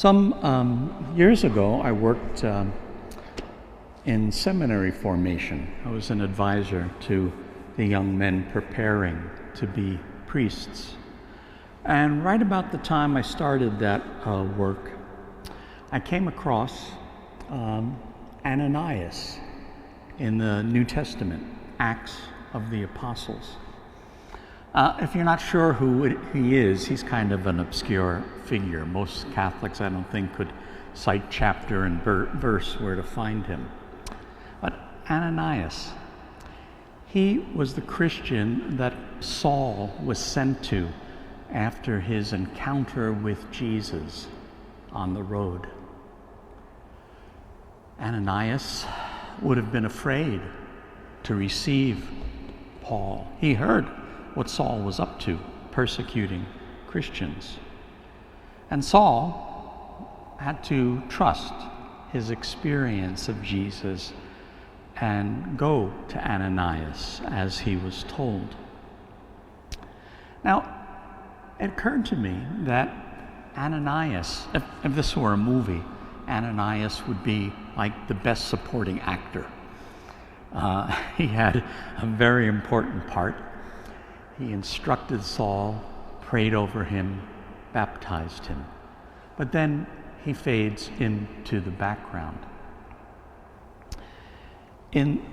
Some years ago, I worked in seminary formation. I was an advisor to the young men preparing to be priests. And right about the time I started that work, I came across Ananias in the New Testament, Acts of the Apostles. If you're not sure who he is, he's kind of an obscure figure. Most Catholics, I don't think, could cite chapter and verse where to find him. But Ananias, he was the Christian that Saul was sent to after his encounter with Jesus on the road. Ananias would have been afraid to receive Paul. He heard what Saul was up to, persecuting Christians. And Saul had to trust his experience of Jesus and go to Ananias as he was told. Now, it occurred to me that Ananias, if this were a movie, Ananias would be like the best supporting actor. He had a very important part. He instructed Saul, prayed over him, baptized him. But then he fades into the background. In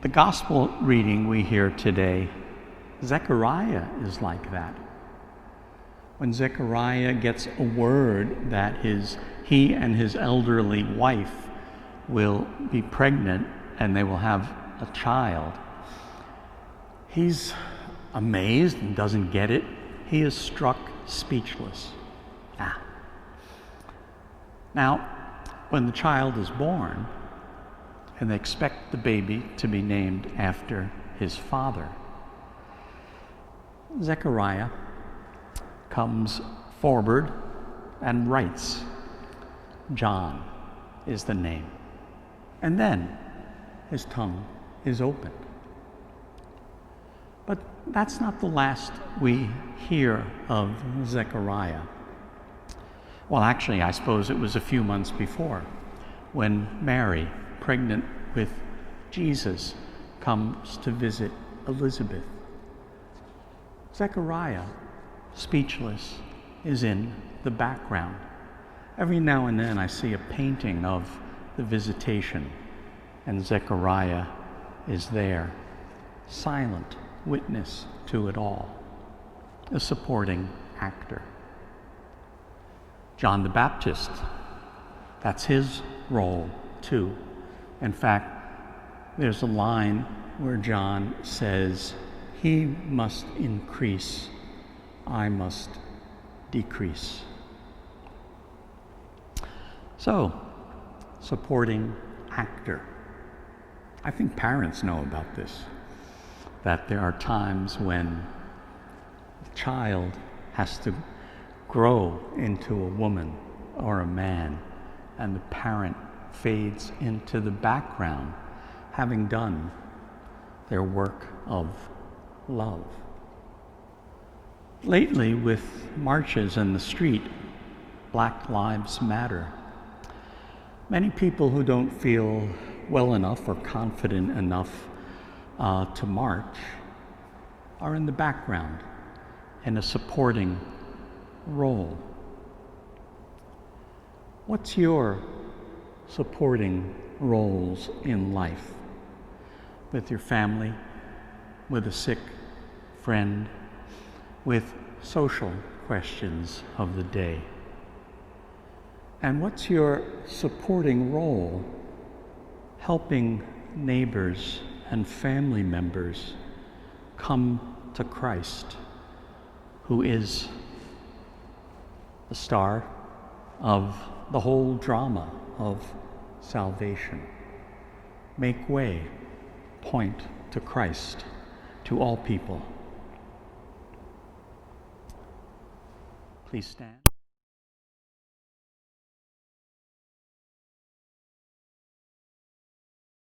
the gospel reading we hear today, Zechariah is like that. When Zechariah gets a word that he and his elderly wife will be pregnant and they will have a child, he's amazed and doesn't get it. He is struck speechless. Now, when the child is born, and they expect the baby to be named after his father, Zechariah comes forward and writes, John is the name. And then his tongue is opened. But that's not the last we hear of Zechariah. Well, actually, I suppose it was a few months before when Mary, pregnant with Jesus, comes to visit Elizabeth. Zechariah, speechless, is in the background. Every now and then I see a painting of the visitation, and Zechariah is there, silent witness to it all, a supporting actor. John the Baptist, that's his role too. In fact, there's a line where John says, "He must increase, I must decrease." So, supporting actor. I think parents know about this, that there are times when the child has to grow into a woman or a man, and the parent fades into the background, having done their work of love. Lately, with marches in the street, Black Lives Matter, many people who don't feel well enough or confident enough to march are in the background in a supporting role. What's your supporting roles in life? With your family, with a sick friend, with social questions of the day? And what's your supporting role helping neighbors and family members come to Christ, who is the star of the whole drama of salvation? Make way, point to Christ, to all people. Please stand.